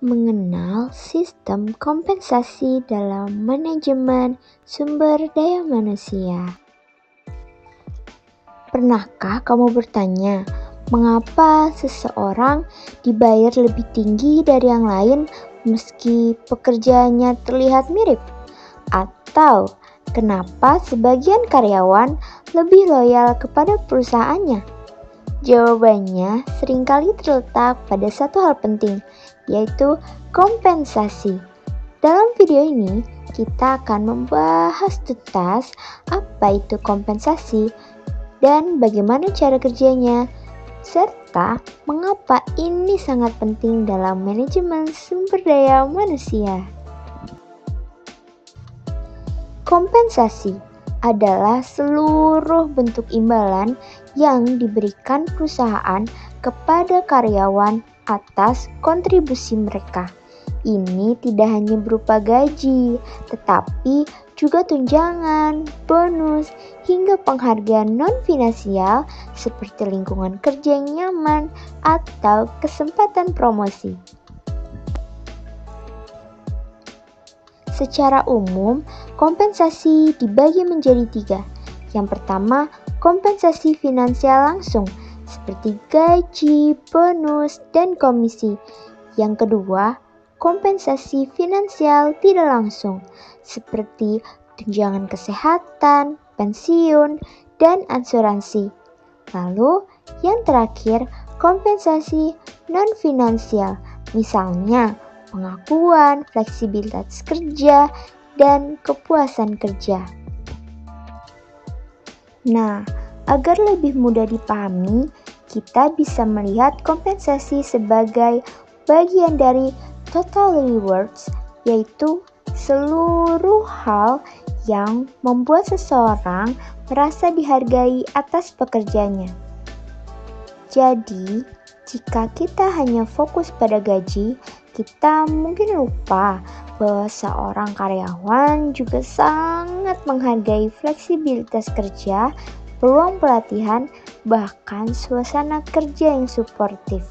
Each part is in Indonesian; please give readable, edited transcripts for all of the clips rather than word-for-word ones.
Mengenal sistem kompensasi dalam manajemen sumber daya manusia. Pernahkah kamu bertanya, mengapa seseorang dibayar lebih tinggi dari yang lain meski pekerjaannya terlihat mirip? Atau kenapa sebagian karyawan lebih loyal kepada perusahaannya? Jawabannya seringkali terletak pada satu hal penting, yaitu kompensasi. Dalam video ini, kita akan membahas tuntas apa itu kompensasi dan bagaimana cara kerjanya, serta mengapa ini sangat penting dalam manajemen sumber daya manusia. Kompensasi adalah seluruh bentuk imbalan yang diberikan perusahaan kepada karyawan atas kontribusi mereka. Ini tidak hanya berupa gaji, tetapi juga tunjangan, bonus, hingga penghargaan non-finansial seperti lingkungan kerja yang nyaman atau kesempatan promosi. Secara umum, kompensasi dibagi menjadi 3. Yang pertama, kompensasi finansial langsung, seperti gaji, bonus, dan komisi. Yang kedua, kompensasi finansial tidak langsung, seperti tunjangan kesehatan, pensiun, dan asuransi. Lalu, yang terakhir, kompensasi non-finansial, misalnya pengakuan, fleksibilitas kerja, dan kepuasan kerja. Nah, agar lebih mudah dipahami, kita bisa melihat kompensasi sebagai bagian dari total rewards, yaitu seluruh hal yang membuat seseorang merasa dihargai atas pekerjaannya. Jadi, jika kita hanya fokus pada gaji, kita mungkin lupa bahwa seorang karyawan juga sangat menghargai fleksibilitas kerja, peluang pelatihan, bahkan suasana kerja yang suportif.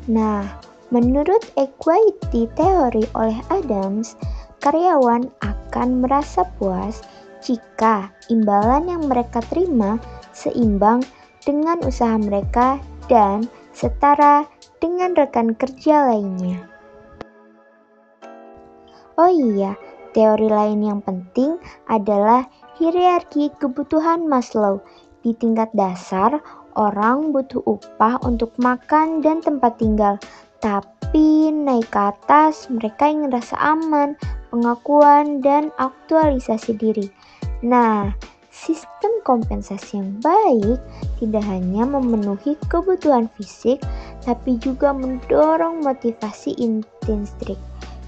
Nah, menurut equity theory oleh Adams, karyawan akan merasa puas jika imbalan yang mereka terima seimbang dengan usaha mereka dan setara dengan rekan kerja lainnya. Oh iya, teori lain yang penting adalah hierarki kebutuhan Maslow. Di tingkat dasar, orang butuh upah untuk makan dan tempat tinggal. Tapi naik ke atas, mereka ingin rasa aman, pengakuan, dan aktualisasi diri. Nah, sistem kompensasi yang baik tidak hanya memenuhi kebutuhan fisik, tapi juga mendorong motivasi intrinsik.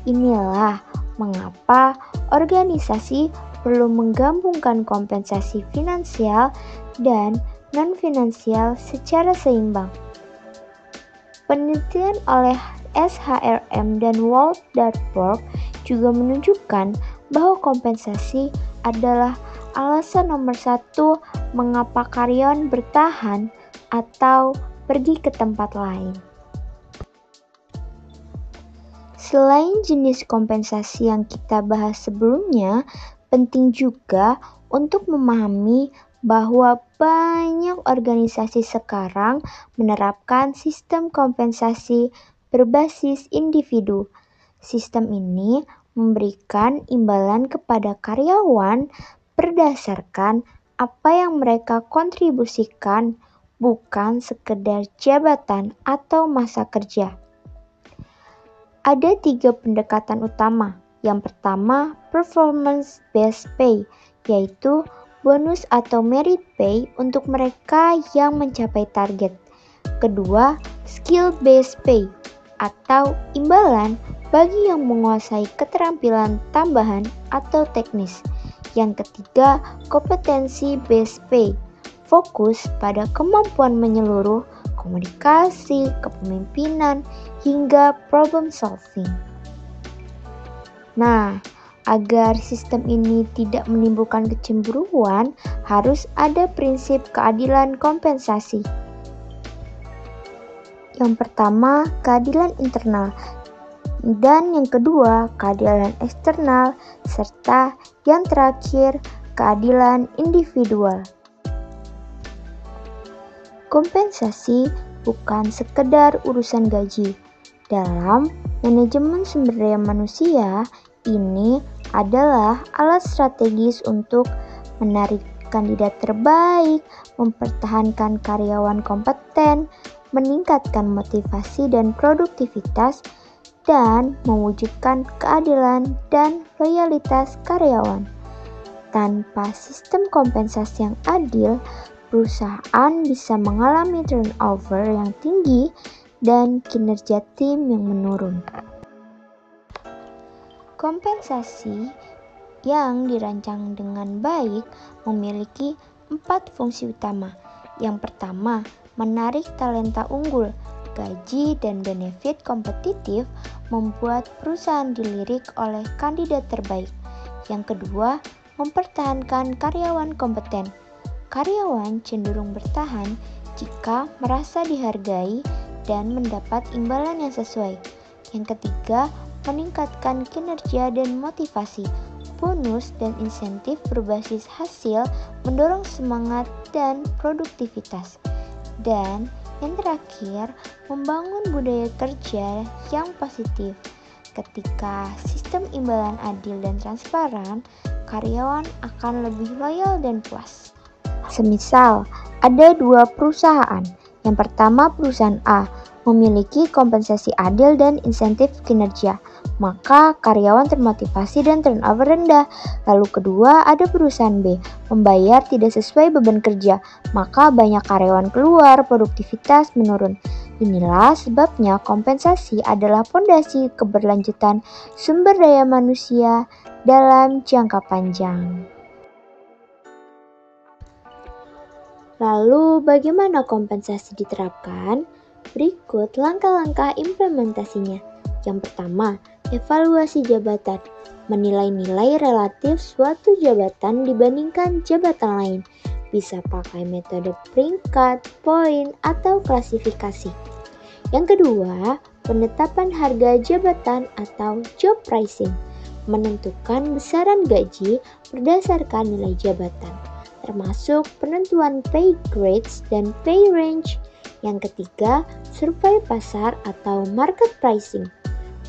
Inilah mengapa organisasi perlu menggabungkan kompensasi finansial dan non-finansial secara seimbang. Penelitian oleh SHRM dan Walt Dartford juga menunjukkan bahwa kompensasi adalah alasan nomor 1 mengapa karyawan bertahan atau pergi ke tempat lain. Selain jenis kompensasi yang kita bahas sebelumnya, penting juga untuk memahami bahwa banyak organisasi sekarang menerapkan sistem kompensasi berbasis individu. Sistem ini memberikan imbalan kepada karyawan berdasarkan apa yang mereka kontribusikan, bukan sekedar jabatan atau masa kerja. Ada 3 pendekatan utama. Yang pertama, performance-based pay, yaitu bonus atau merit pay untuk mereka yang mencapai target. Kedua, skill-based pay, atau imbalan bagi yang menguasai keterampilan tambahan atau teknis. Yang ketiga, kompetensi-based pay, fokus pada kemampuan menyeluruh, komunikasi, kepemimpinan, hingga problem solving. Nah, agar sistem ini tidak menimbulkan kecemburuan, harus ada prinsip keadilan kompensasi. Yang pertama, keadilan internal, dan yang kedua, keadilan eksternal, serta yang terakhir, keadilan individual. Kompensasi bukan sekedar urusan gaji. Dalam manajemen sumber daya manusia, ini adalah alat strategis untuk menarik kandidat terbaik, mempertahankan karyawan kompeten, meningkatkan motivasi dan produktivitas, dan mewujudkan keadilan dan loyalitas karyawan. Tanpa sistem kompensasi yang adil, perusahaan bisa mengalami turnover yang tinggi dan kinerja tim yang menurun. Kompensasi yang dirancang dengan baik memiliki 4 fungsi utama. Yang pertama, menarik talenta unggul. Gaji dan benefit kompetitif membuat perusahaan dilirik oleh kandidat terbaik. Yang kedua, mempertahankan karyawan kompeten. Karyawan cenderung bertahan jika merasa dihargai dan mendapat imbalan yang sesuai. Yang ketiga, meningkatkan kinerja dan motivasi. Bonus dan insentif berbasis hasil mendorong semangat dan produktivitas. Dan yang terakhir, membangun budaya kerja yang positif. Ketika sistem imbalan adil dan transparan, karyawan akan lebih loyal dan puas. Semisal, ada 2 perusahaan. Yang pertama, perusahaan A memiliki kompensasi adil dan insentif kinerja, maka karyawan termotivasi dan turnover rendah. Lalu kedua, ada perusahaan B membayar tidak sesuai beban kerja, maka banyak karyawan keluar, produktivitas menurun. Inilah sebabnya kompensasi adalah fondasi keberlanjutan sumber daya manusia dalam jangka panjang. Lalu bagaimana kompensasi diterapkan? Berikut langkah-langkah implementasinya. Yang pertama, evaluasi jabatan. Menilai-nilai relatif suatu jabatan dibandingkan jabatan lain. Bisa pakai metode peringkat, poin, atau klasifikasi. Yang kedua, penetapan harga jabatan atau job pricing. Menentukan besaran gaji berdasarkan nilai jabatan, termasuk penentuan pay grades dan pay range. Yang ketiga, survei pasar atau market pricing.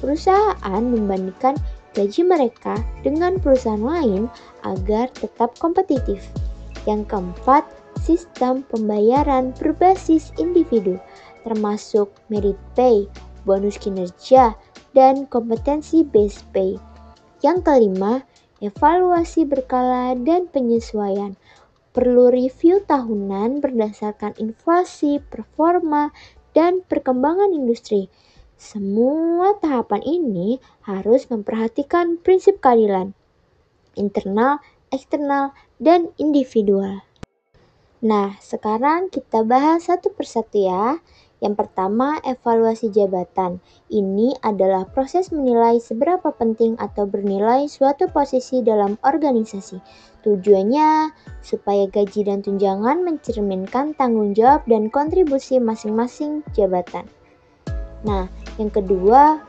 Perusahaan membandingkan gaji mereka dengan perusahaan lain agar tetap kompetitif. Yang keempat, sistem pembayaran berbasis individu, termasuk merit pay, bonus kinerja, dan kompetensi based pay. Yang kelima, evaluasi berkala dan penyesuaian. Perlu review tahunan berdasarkan inflasi, performa, dan perkembangan industri. Semua tahapan ini harus memperhatikan prinsip keadilan internal, eksternal, dan individual. Nah, sekarang kita bahas satu persatu ya. Yang pertama, evaluasi jabatan. Ini adalah proses menilai seberapa penting atau bernilai suatu posisi dalam organisasi. Tujuannya supaya gaji dan tunjangan mencerminkan tanggung jawab dan kontribusi masing-masing jabatan. Nah, yang kedua,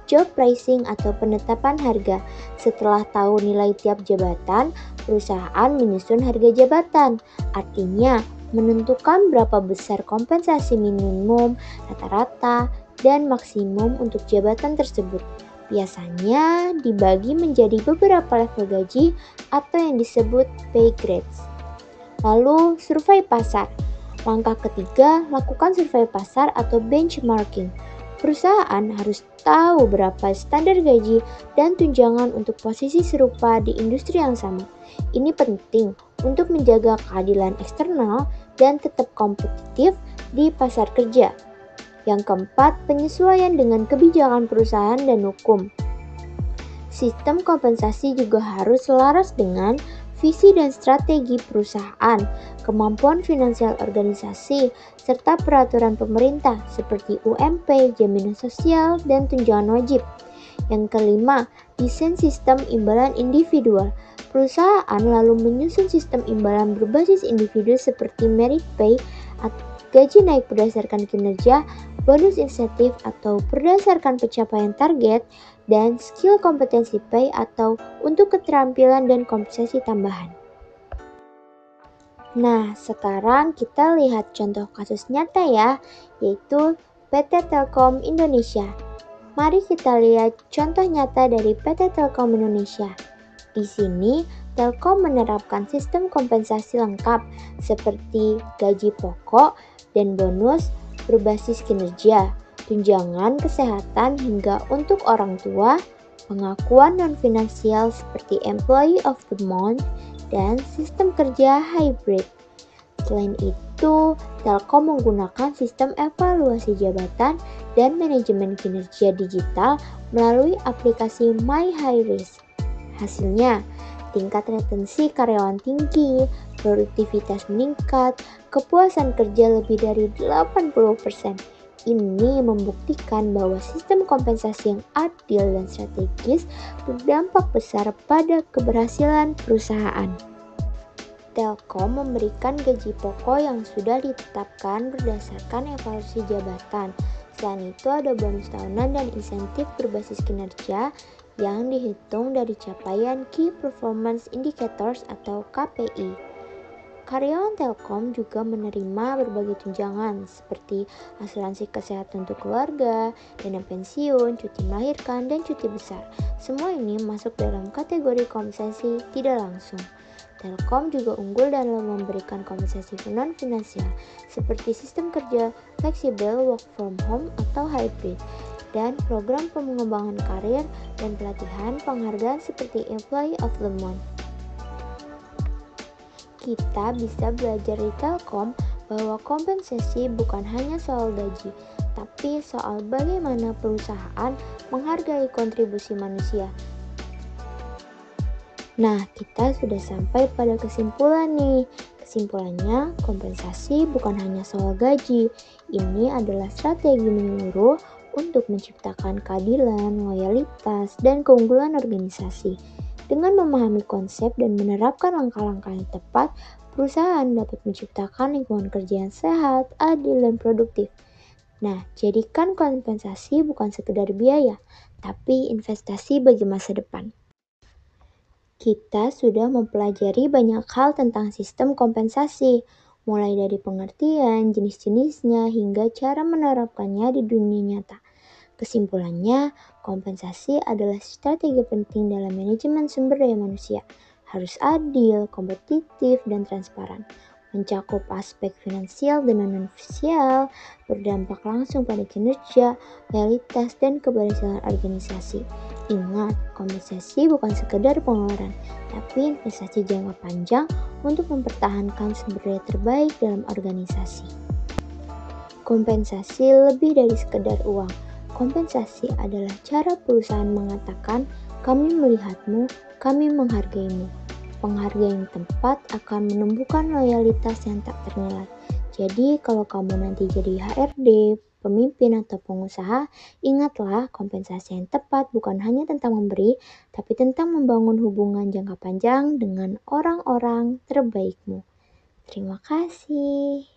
job pricing atau penetapan harga. Setelah tahu nilai tiap jabatan, perusahaan menyusun harga jabatan. Artinya, menentukan berapa besar kompensasi minimum, rata-rata, dan maksimum untuk jabatan tersebut. Biasanya dibagi menjadi beberapa level gaji atau yang disebut pay grades. Lalu, survei pasar. Langkah ketiga, lakukan survei pasar atau benchmarking. Perusahaan harus tahu berapa standar gaji dan tunjangan untuk posisi serupa di industri yang sama. Ini penting untuk menjaga keadilan eksternal dan tetap kompetitif di pasar kerja. Yang keempat, penyesuaian dengan kebijakan perusahaan dan hukum. Sistem kompensasi juga harus selaras dengan visi dan strategi perusahaan, kemampuan finansial organisasi, serta peraturan pemerintah seperti UMP, jaminan sosial, dan tunjangan wajib. Yang kelima, desain sistem imbalan individual. Perusahaan lalu menyusun sistem imbalan berbasis individu seperti merit pay gaji naik berdasarkan kinerja, bonus insentif atau berdasarkan pencapaian target, dan skill kompetensi pay atau untuk keterampilan dan kompensasi tambahan. Nah, sekarang kita lihat contoh kasus nyata ya, yaitu PT Telkom Indonesia. Mari kita lihat contoh nyata dari PT Telkom Indonesia. Di sini, Telkom menerapkan sistem kompensasi lengkap seperti gaji pokok dan bonus berbasis kinerja, tunjangan kesehatan hingga untuk orang tua, pengakuan non-finansial seperti Employee of the Month, dan sistem kerja hybrid. Selain itu, Telkom menggunakan sistem evaluasi jabatan dan manajemen kinerja digital melalui aplikasi My High Hasilnya, tingkat retensi karyawan tinggi, produktivitas meningkat, kepuasan kerja lebih dari 80%. Ini membuktikan bahwa sistem kompensasi yang adil dan strategis berdampak besar pada keberhasilan perusahaan. Telkom memberikan gaji pokok yang sudah ditetapkan berdasarkan evaluasi jabatan. Selain itu ada bonus tahunan dan insentif berbasis kinerja yang dihitung dari capaian Key Performance Indicators atau KPI. Karyawan Telkom juga menerima berbagai tunjangan seperti asuransi kesehatan untuk keluarga, dana pensiun, cuti melahirkan, dan cuti besar. Semua ini masuk dalam kategori kompensasi tidak langsung. Telkom juga unggul dalam memberikan kompensasi non-finansial seperti sistem kerja fleksibel, work from home atau hybrid, dan program pengembangan karir dan pelatihan penghargaan seperti Employee of the Month. Kita bisa belajar di Telkom bahwa kompensasi bukan hanya soal gaji, tapi soal bagaimana perusahaan menghargai kontribusi manusia. Nah, kita sudah sampai pada kesimpulan nih. Kesimpulannya, kompensasi bukan hanya soal gaji. Ini adalah strategi menyeluruh untuk menciptakan keadilan, loyalitas, dan keunggulan organisasi. Dengan memahami konsep dan menerapkan langkah-langkah yang tepat, perusahaan dapat menciptakan lingkungan kerja yang sehat, adil, dan produktif. Nah, jadikan kompensasi bukan sekedar biaya, tapi investasi bagi masa depan. Kita sudah mempelajari banyak hal tentang sistem kompensasi, mulai dari pengertian, jenis-jenisnya, hingga cara menerapkannya di dunia nyata. Kesimpulannya, kompensasi adalah strategi penting dalam manajemen sumber daya manusia. Harus adil, kompetitif, dan transparan. Mencakup aspek finansial dan non-finansial, berdampak langsung pada kinerja, loyalitas, dan keberhasilan organisasi. Ingat, kompensasi bukan sekedar pengeluaran, tapi investasi jangka panjang untuk mempertahankan sumber daya terbaik dalam organisasi. Kompensasi lebih dari sekedar uang. Kompensasi adalah cara perusahaan mengatakan, kami melihatmu, kami menghargaimu. Penghargaan yang tepat akan menumbuhkan loyalitas yang tak ternilai. Jadi kalau kamu nanti jadi HRD, pemimpin atau pengusaha, ingatlah kompensasi yang tepat bukan hanya tentang memberi, tapi tentang membangun hubungan jangka panjang dengan orang-orang terbaikmu. Terima kasih.